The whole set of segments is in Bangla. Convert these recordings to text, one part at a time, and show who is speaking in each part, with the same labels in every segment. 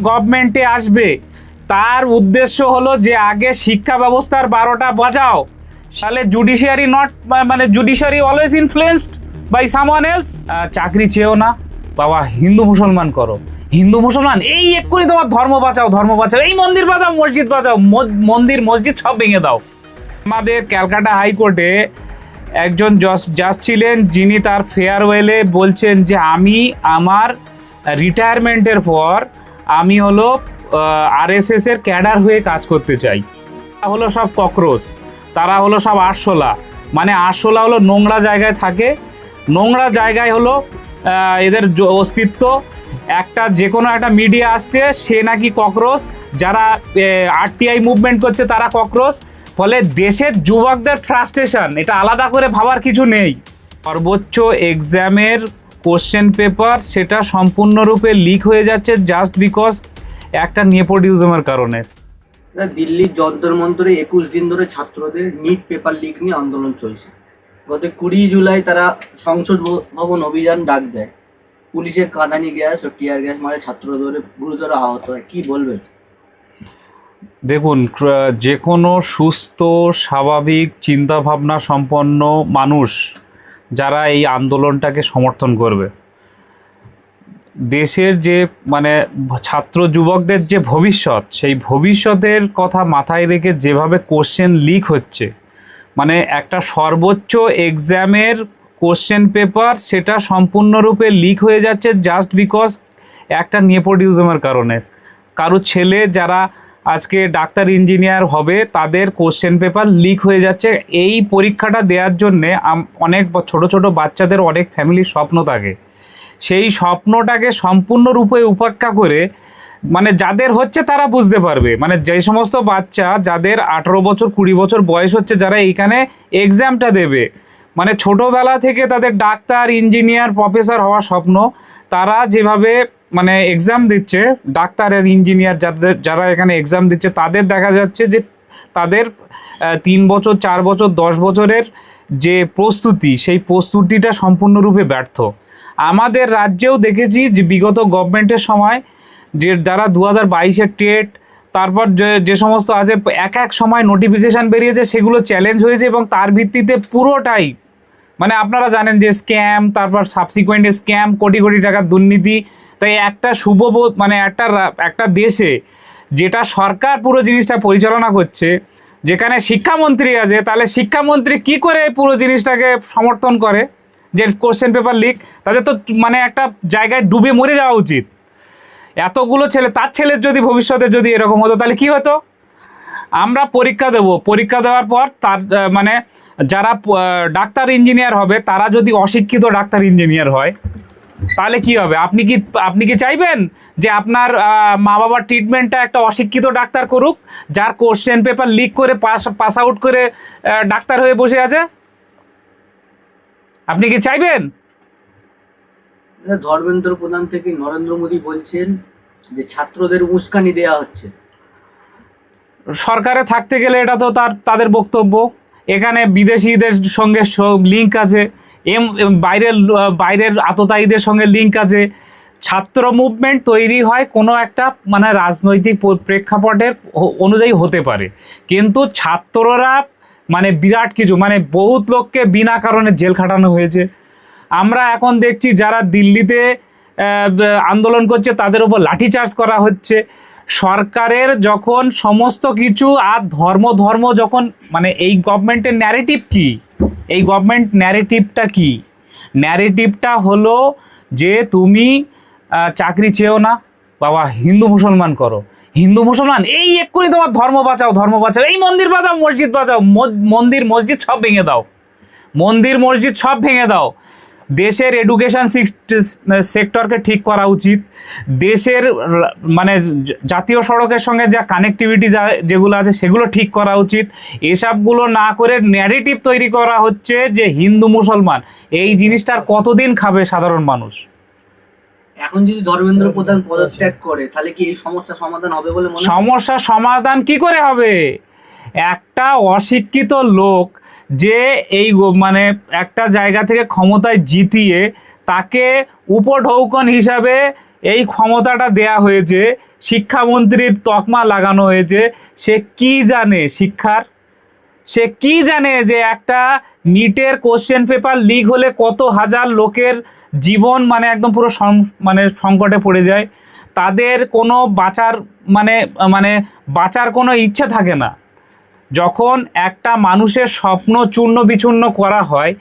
Speaker 1: গভর্নমেন্টে আসবে তার উদ্দেশ্য হলো যে আগে শিক্ষা ব্যবস্থার 12টা বাজাও, তাহলে জুডিশিয়ারি নট মানে judiciary always influenced by someone else. চাকরি চেয়েও না বাবা, হিন্দু মুসলমান করো, হিন্দু মুসলমান এই এক্ষুনি তোমার ধর্ম বাঁচাও, ধর্ম বাঁচাও, এই মন্দির বাঁচাও, মসজিদ বাঁচাও, মন্দির মসজিদ সব ভেঙে দাও। আমাদের ক্যালকাটা হাইকোর্টে একজন জাজ ছিলেন যিনি তার ফেয়ারওয়েলে বলছেন যে আমি আমার রিটায়ারমেন্টের পর আমি হলো আরএসএস এর ক্যাডার হয়ে কাজ করতে চাই। তারা হলো সব ককরোচ, তারা হলো সব আরশোলা, মানে আরশোলা হলো নোংরা জায়গায় থাকে, নোংরা জায়গায় হলো এদের অস্তিত্ব। একটা যে কোনো একটা মিডিয়া আসছে সে নাকি ককরোচ, যারা আরটিআই মুভমেন্ট করছে তারা ককরোচ। ফলে দেশের যুবকদের ফ্রাস্ট্রেশন, এটা আলাদা করে ভাবার কিছু নেই। সর্বোচ্চ এক্সামের কোশ্চেন পেপার সেটা সম্পূর্ণরূপে লিক হয়ে যাচ্ছে জাস্ট বিকজ একটা নেপোটিজমের কারণে।
Speaker 2: দিল্লির যন্তর মন্তরে 21 দিন ধরে ছাত্রদের নিট পেপার লিক নিয়ে আন্দোলন চলছে। গত 20 জুলাই তারা সংসদ ভবন অভিযান ডাক দেয়। পুলিশের কাঁদানি গ্যাস ও টিয়ার গ্যাস মারে ছাত্রদের গুরুতর আহত হয়। কি বলবেন?
Speaker 1: দেখুন, যে কোনো সুস্থ স্বাভাবিক চিন্তাভাবনা সম্পন্ন মানুষ যারা এই আন্দোলনটাকে সমর্থন করবে, দেশের যে মানে ছাত্র যুবকদের যে ভবিষ্যৎ, সেই ভবিষ্যতের কথা মাথায় রেখে যেভাবে কোশ্চেন লিক হচ্ছে, মানে একটা সর্বোচ্চ এক্সামের কোশ্চেন পেপার সেটা সম্পূর্ণরূপে লিক হয়ে যাচ্ছে জাস্ট বিকজ একটা নেপোটিজমের কারণে। কারো ছেলে যারা আজকে ডাক্তার ইঞ্জিনিয়ার হবে তাদের কোশ্চেন পেপার লিক হয়ে যাচ্ছে। এই পরীক্ষাটা দেওয়ার জন্যে অনেক ছোট ছোট বাচ্চাদের অনেক ফ্যামিলির স্বপ্ন থাকে, সেই স্বপ্নটাকে সম্পূর্ণরূপে উপেক্ষা করে, মানে যাদের হচ্ছে তারা বুঝতে পারবে, মানে যে সমস্ত বাচ্চা যাদের 18 বছর 20 বছর বয়স হচ্ছে, যারা এইখানে এক্সামটা দেবে, মানে ছোটোবেলা থেকে তাদের ডাক্তার ইঞ্জিনিয়ার প্রফেসর হওয়ার স্বপ্ন, তারা যেভাবে মানে এক্সাম দিচ্ছে, ডাক্তার আর ইঞ্জিনিয়ার যারা এখানে এক্সাম দিচ্ছে, তাদের দেখা যাচ্ছে যে তাদের 3 বছর 4 বছর 10 বছরের যে প্রস্তুতি, সেই প্রস্তুতিটা সম্পূর্ণরূপে ব্যর্থ। আমাদের রাজ্যেও দেখেছি যে বিগত গভর্নমেন্টের সময় যে যারা 2022-এর টেট, তারপর যে সমস্ত আছে এক সময় নোটিফিকেশান বেরিয়েছে, সেগুলো চ্যালেঞ্জ হয়েছে এবং তার ভিত্তিতে পুরোটাই মানে আপনারা জানেন যে স্ক্যাম, তারপর সাবসিকুয়েন্ট স্ক্যাম, কোটি কোটি টাকার দুর্নীতি। তাই একটা মানে একটা দেশে যেটা সরকার পুরো জিনিসটা পরিচালনা করছে, যেখানে শিক্ষামন্ত্রী আছে, তাহলে শিক্ষামন্ত্রী কি করে পুরো জিনিসটাকে সমর্থন করে যে কোশ্চেন পেপার লিক? তাদের তো মানে একটা জায়গায় ডুবে মরে যাওয়া উচিত। এতগুলো ছেলে, তার ছেলের যদি ভবিষ্যতে যদি এরকম হতো তাহলে কি হতো? আমরা পরীক্ষা দেব, পরীক্ষা দেওয়ার পর তার মানে যারা ডাক্তার ইঞ্জিনিয়ার হবে তারা যদি অশিক্ষিত ডাক্তার ইঞ্জিনিয়ার হয় তাহলে কি হবে? আপনি কি চাইবেন যে আপনার মা বাবার ট্রিটমেন্টটা একটা অশিক্ষিত ডাক্তার করুক, যার কোশ্চেন পেপার লিক করে পাস আউট করে ডাক্তার হয়ে বসে আছে? আপনি কি চাইবেন?
Speaker 2: ধর্মেন্দ্র প্রধান থেকে নরেন্দ্র মোদী বলছেন যে ছাত্রদের উস্কানি দেওয়া হচ্ছে।
Speaker 1: সরকারে থাকতে গেলে এটা তো তাদের বক্তব্য। এখানে বিদেশিদের সঙ্গে লিঙ্ক আছে, বাইরের আততায়ীদের সঙ্গে লিঙ্ক আছে। ছাত্র মুভমেন্ট তৈরি হয় কোনো একটা মানে রাজনৈতিক প্রেক্ষাপটের অনুযায়ী হতে পারে, কিন্তু ছাত্ররা মানে বিরাট কিছু, মানে বহুত লোককে বিনা কারণে জেল খাটানো হয়েছে। আমরা এখন দেখছি যারা দিল্লিতে আন্দোলন করছে তাদের উপর লাঠিচার্জ করা হচ্ছে। সরকারের যখন সমস্ত কিছু আর ধর্ম যখন মানে এই গভর্নমেন্টের ন্যারেটিভ কি, এই গভর্নমেন্ট ন্যারেটিভটা কি? ন্যারেটিভটা হলো যে তুমি চাকরি চেয়েও না বাবা, হিন্দু মুসলমান করো, হিন্দু মুসলমান এই এক্ষুনি তোমার ধর্ম বাঁচাও, ধর্ম বাঁচাও, এই মন্দির বাঁচাও, মসজিদ বাঁচাও, মন্দির মসজিদ সব ভেঙে দাও, মন্দির মসজিদ সব ভেঙে দাও। দেশের এডুকেশন সেক্টরকে ঠিক করা উচিত। দেশের মানে জাতীয় সড়কের সঙ্গে যা কানেক্টিভিটি যেগুলো আছে সেগুলো ঠিক করা উচিত। এসবগুলো না করে ন্যারেটিভ তৈরি করা হচ্ছে যে হিন্দু মুসলমান, এই জিনিসটার কতদিন খাবে সাধারণ মানুষ?
Speaker 2: এখন যদি ধর্মেন্দ্র প্রধান পদত্যাগ করে তাহলে কি এই সমস্যার সমাধান হবে বলে মনে হয়?
Speaker 1: সমস্যার সমাধান কি করে হবে? একটা অশিক্ষিত লোক যে এই মানে একটা জায়গা থেকে ক্ষমতায় জিতিয়ে তাকে উপঢৌকন হিসাবে এই ক্ষমতাটা দেয়া হয়েছে, শিক্ষামন্ত্রীর তকমা লাগানো হয়েছে। সে কি জানে শিক্ষার? সে কি জানে যে একটা নিটের কোশ্চেন পেপার লিক হলে কত হাজার লোকের জীবন মানে একদম পুরো মানে সংকটে পড়ে যায়, তাদের কোনো বাঁচার মানে মানে বাঁচার কোনো ইচ্ছা থাকে না। যখন একটা মানুষের স্বপ্ন চূর্ণ বিচূর্ণ করা হয়,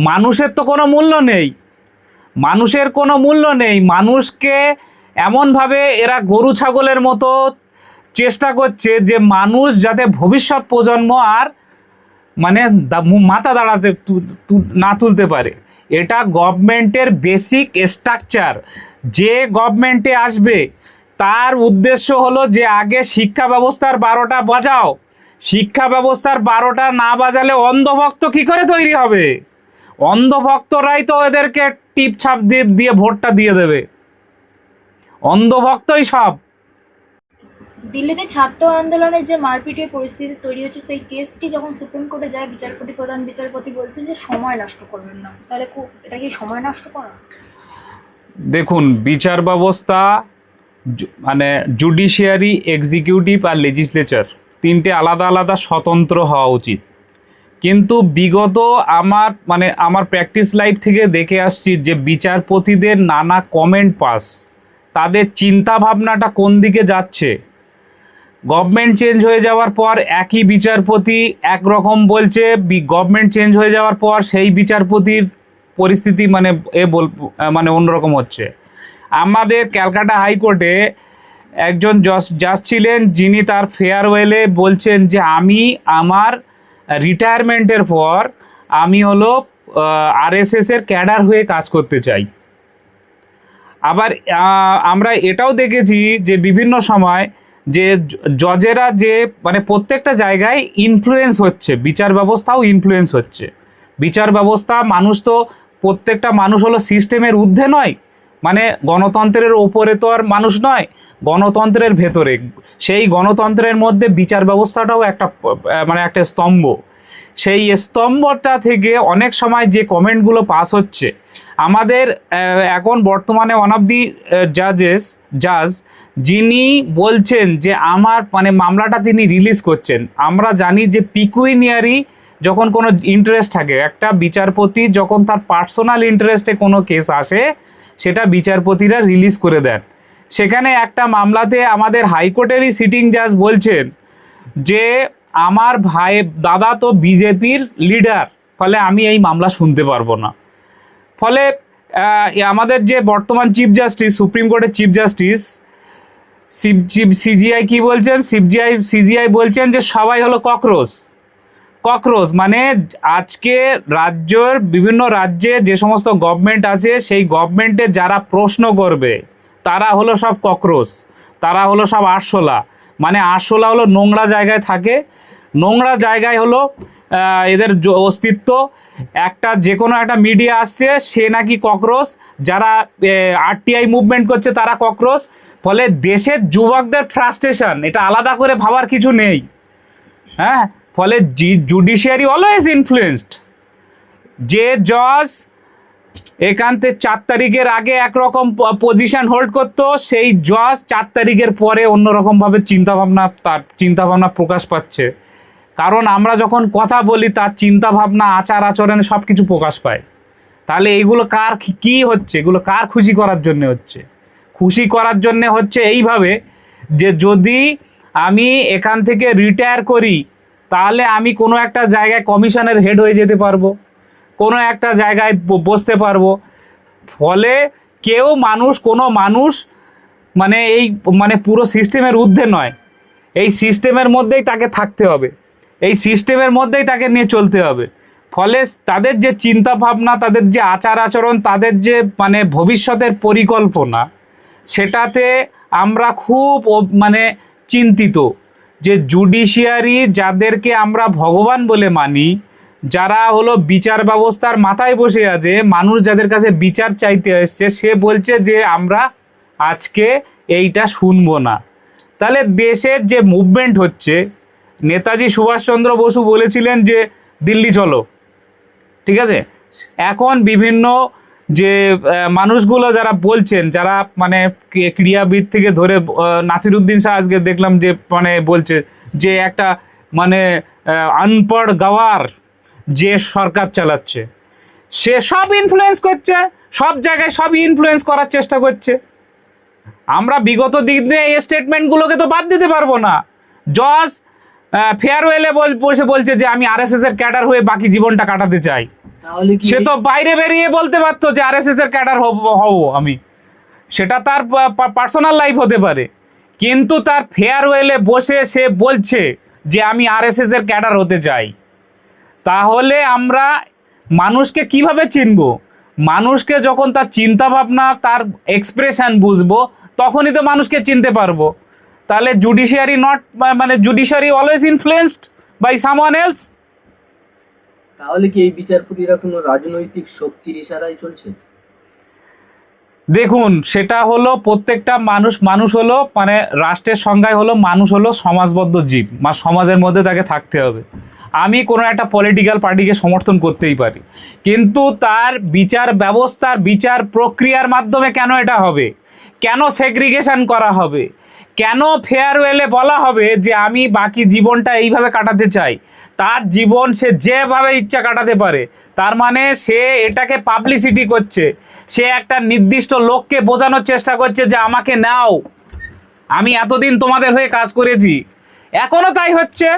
Speaker 1: মানুষের তো কোনো মূল্য নেই, মানুষের কোনো মূল্য নেই। মানুষকে এমনভাবে এরা গরু ছাগলের মতো চেষ্টা করছে যে মানুষ যাতে ভবিষ্যৎ প্রজন্ম আর মানে মাথা দাঁড়াতে না তুলতে পারে। এটা গভর্নমেন্টের বেসিক স্ট্রাকচার। যে গভর্নমেন্টে আসবে তার উদ্দেশ্য হলো যে আগে শিক্ষা ব্যবস্থার 12টা বাজাও। শিক্ষা ব্যবস্থার 12টা না বাজালে অন্ধভক্ত কি করে তৈরি হবে? অন্ধভক্তরাই তো এদেরকে টিপ ছাপ দিয়ে ভোটটা দিয়ে দেবে, অন্ধভক্তই সব।
Speaker 3: দিল্লিতে ছাত্র আন্দোলনের যে মারপিটের পরিস্থিতি তৈরি হচ্ছে, সেই কেসটি যখন সুপ্রিম কোর্টে যায়, প্রধান বিচারপতি বলছেন যে সময় নষ্ট করবেন না। তাহলে এটা কি সময় নষ্ট করা?
Speaker 1: দেখুন, বিচার ব্যবস্থা মানে জুডিশিয়ারি, এক্সিকিউটিভ আর লেজিসলেচার তিনটে আলাদা আলাদা স্বতন্ত্র হওয়া উচিত। কিন্তু বিগত আমার প্র্যাকটিস লাইফ থেকে দেখে আসছি যে বিচারপতিদের নানা কমেন্ট পাস, তাদের চিন্তা ভাবনাটা কোন দিকে যাচ্ছে। গভর্নমেন্ট চেঞ্জ হয়ে যাওয়ার পর একই বিচারপতি একরকম বলছে, গভর্নমেন্ট চেঞ্জ হয়ে যাওয়ার পর সেই বিচারপতির পরিস্থিতি মানে অন্যরকম হচ্ছে। আমাদের ক্যালকাটা হাইকোর্টে একজন জাজ ছিলেন, যিনি তার ফেয়ারওয়েলে বলছেন যে আমি আমার রিটায়ারমেন্টের পর আমি হলো আরএসএসের ক্যাডার হয়ে কাজ করতে চাই। আবার আমরা এটাও দেখেছি যে বিভিন্ন সময় যে জজেরা যে মানে প্রত্যেকটা জায়গায় ইনফ্লুয়েন্স হচ্ছে, বিচার ব্যবস্থাও ইনফ্লুয়েন্স হচ্ছে। বিচার ব্যবস্থা প্রত্যেকটা মানুষ হলো সিস্টেমের ঊর্ধ্বে নয়, মানে গণতন্ত্রের ওপরে তো আর মানুষ নয়, গণতন্ত্রের ভেতরে। সেই গণতন্ত্রের মধ্যে বিচার ব্যবস্থাটাও একটা স্তম্ভ। সেই স্তম্ভটা থেকে অনেক সময় যে কমেন্টগুলো পাস হচ্ছে, আমাদের এখন বর্তমানে ওয়ান অফ দি জাজ যিনি বলছেন যে আমার মামলাটা তিনি রিলিজ করছেন। আমরা জানি যে পিকুইনিয়ারি যখন কোনো ইন্টারেস্ট থাকে, একটা বিচারপতি যখন তার পার্সোনাল ইন্টারেস্টে কোনো কেস আসে, সেটা বিচারপতিরা রিলিজ করে দেন। সেখানে একটা মামলাতে আমাদের হাইকোর্টেরই সিটিং জাজ বলছেন যে আমার দাদা তো বিজেপির লিডার, ফলে আমি এই মামলা শুনতে পারবো না। ফলে আমাদের যে বর্তমান চিফ জাস্টিস, সুপ্রিম কোর্টের চিফ জাস্টিস সিজিআই কি বলছেন, সিজিআই বলছেন যে সবাই হলো ককরোচ। মানে আজকে বিভিন্ন রাজ্যে যে সমস্ত গভর্নমেন্ট আছে, সেই গভর্নমেন্টে যারা প্রশ্ন করবে তারা হলো সব ককরোচ, তারা হলো সব আরশোলা। মানে আরশোলা হলো নোংরা জায়গায় থাকে, নোংরা জায়গায় হলো এদের অস্তিত্ব। যে কোনো একটা মিডিয়া আসছে, সে নাকি ককরোচ, যারা আরটিআই মুভমেন্ট করছে তারা ককরোচ। ফলে দেশের যুবকদের ফ্রাস্ট্রেশন, এটা আলাদা করে ভাবার কিছু নেই। হ্যাঁ, ফলে জুডিশিয়ারি অলওয়েজ ইনফ্লুয়েন্সড। যে জজ এখান থেকে 4 তারিখের আগে একরকম পজিশন হোল্ড করতো, সেই জজ 4 তারিখের পরে অন্যরকমভাবে চিন্তাভাবনা প্রকাশ পাচ্ছে। কারণ আমরা যখন কথা বলি তার চিন্তাভাবনা, আচার আচরণে সব কিছু প্রকাশ পায়। তাহলে এইগুলো কি হচ্ছে? এগুলো কার খুশি করার জন্য হচ্ছে? খুশি করার জন্য হচ্ছে এইভাবে যে যদি আমি এখান থেকে রিটায়ার করি, তাহলে আমি কোনো একটা জায়গায় কমিশনের হেড হয়ে যেতে পারবো, কোনো একটা জায়গায় বসতে পারবো। ফলে কোনো মানুষ পুরো সিস্টেমের ঊর্ধ্বে নয়, এই সিস্টেমের মধ্যেই তাকে থাকতে হবে, এই সিস্টেমের মধ্যেই তাকে নিয়ে চলতে হবে। ফলে তাদের যে চিন্তা ভাবনা, তাদের যে আচার আচরণ, তাদের যে ভবিষ্যতের পরিকল্পনা, সেটাতে আমরা খুব চিন্তিত যে জুডিশিয়ারি, যাদেরকে আমরা ভগবান বলে মানি, যারা হলো বিচার ব্যবস্থার মাথায় বসে আছে, মানুষ যাদের কাছে বিচার চাইতে এসছে, সে বলছে যে আমরা আজকে এইটা শুনবো না। তাহলে দেশের যে মুভমেন্ট হচ্ছে, নেতাজি সুভাষচন্দ্র বসু বলেছিলেন যে দিল্লি চলো, ঠিক আছে? এখন বিভিন্ন যে মানুষগুলো যারা বলছেন, যারা মানে ক্রীড়াবিদ থেকে ধরে নাসিরুদ্দিন শাহ আজকে দেখলাম যে মানে বলছে যে একটা মানে আনপড় গাওয়ার যে সরকার চালাচ্ছে, সে সব ইনফ্লুয়েন্স করছে, সব জায়গায় সব ইনফ্লুয়েন্স করার চেষ্টা করছে। আমরা বিগত দিক দিয়ে এই স্টেটমেন্টগুলোকে তো বাদ দিতে পারবো না। জজ ফেয়ারওয়েলে বসে বলছে যে আমি আরএসএস এর ক্যাডার হয়ে বাকি জীবনটা কাটাতে চাই,
Speaker 2: তাহলে কি
Speaker 1: সে তো বাইরে বেরিয়ে বলতে পারতো যে আরএসএস এর ক্যাডার হব আমি, সেটা তার পার্সোনাল লাইফ হতে পারে, কিন্তু তার ফেয়ারওয়েলে বসে সে বলছে যে আমি আরএসএস এর ক্যাডার হতে চাই। তাহলে আমরা মানুষকে কিভাবে চিনবো? মানুষকে যখন তার চিন্তা ভাবনা, তার এক্সপ্রেশন বুঝবো, তখনই তো মানুষকে চিনতে পারবো। তাহলে জুডিশিয়ারি নট মানে judiciary always influenced by someone else.
Speaker 2: তাহলে কি এই বিচারপতিরা কোনো রাজনৈতিক শক্তির ইশারায় চলছে?
Speaker 1: দেখুন, সেটা হলো প্রত্যেকটা মানুষ হলো মানে রাষ্ট্রের সংজ্ঞায় হলো মানুষ হলো সমাজবদ্ধ জীব, সমাজের মধ্যে তাকে থাকতে হবে। আমি কোনো একটা পলিটিক্যাল পার্টিকে সমর্থন করতেই পারি, কিন্তু তার বিচার ব্যবস্থার বিচার প্রক্রিয়ার মাধ্যমে কেন এটা হবে, কেন সেগ্রিগেশন করা হবে, কেন ফেয়ারওয়েলে বলা হবে যে আমি বাকি জীবনটা এইভাবে কাটাতে চাই, তার জীবন সে যেভাবে ইচ্ছা কাটাতে পারে, তার মানে সে এটাকে পাবলিসিটি করছে, সে একটা নির্দিষ্ট লোককে বোঝানোর চেষ্টা করছে যে আমাকে নাও, আমি এতদিন তোমাদের হয়ে কাজ করেছি। এখনো তাই হচ্ছে।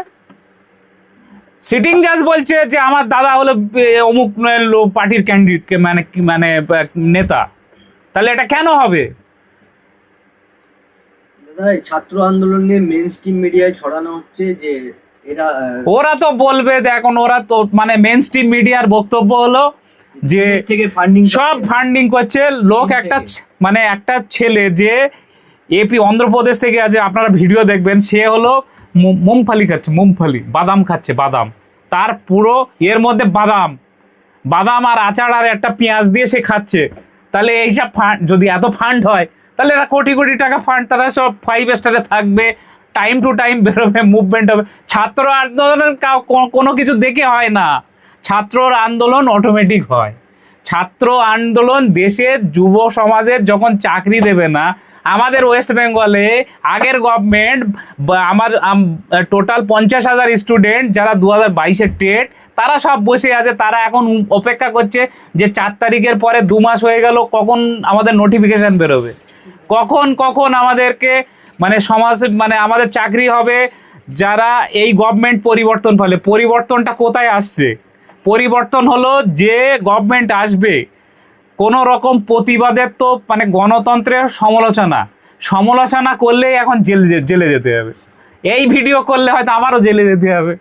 Speaker 1: সিটিং জাজ বলছে যে আমার দাদা হলো অমুক পার্টির ক্যান্ডিডেট মানে নেতা, তাহলে এটা কেন হবে?
Speaker 2: দাদা, এই ছাত্র আন্দোলন নিয়ে মেইন স্ট্রিম মিডিয়ায় ছড়ানো হচ্ছে যে এরা
Speaker 1: ওরা তো বলবে যে এখন ওরা তো মানে মেইন স্ট্রিম মিডিয়ার বক্তব্য হলো যে
Speaker 2: থেকে ফান্ডিং
Speaker 1: সব ফান্ডিং করছে লোক। একটা মানে একটা ছেলে যে এপি অন্ধ্রপ্রদেশ থেকে আছে, আপনারা ভিডিও দেখবেন, সে হলো মুংফালি খাচ্ছে, মুংফালি বাদাম খাচ্ছে, বাদাম, তার পুরো এর মধ্যে বাদাম আর আচার আর একটা পেঁয়াজ দিয়ে সে খাচ্ছে। তাহলে এইসব ফান্ড যদি এত ফান্ড হয়, তাহলে এরা কোটি কোটি টাকা ফান্ড, তারা সব 5 স্টারে থাকবে, টাইম টু টাইম বেরোবে, মুভমেন্ট হবে। ছাত্র আন্দোলন কোনো কিছু দেখে হয় না, ছাত্রর আন্দোলন অটোমেটিক হয়। ছাত্র আন্দোলন দেশের যুব সমাজের যখন চাকরি দেবে না, আমাদের ওয়েস্ট বেঙ্গলে আগের গভর্নমেন্ট আমার টোটাল 50,000 স্টুডেন্ট যারা 2022-এর টেট, তারা সব বসে আছে, তারা এখন অপেক্ষা করছে যে 4 তারিখের পরে 2 মাস হয়ে গেল, কখন আমাদের নোটিফিকেশান বেরোবে, কখন আমাদেরকে মানে সমাজ মানে আমাদের চাকরি হবে। যারা এই গভর্নমেন্ট পরিবর্তন ফলে, পরিবর্তনটা কোথায় আসছে? পরিবর্তন হলো যে গভর্নমেন্ট আসবে, কোনো রকম প্রতিবাদের তো মানে গণতন্ত্রের সমালোচনা করলেই এখন জেলে যেতে হবে। এই ভিডিও করলে হয়তো আমারও জেলে যেতে হবে।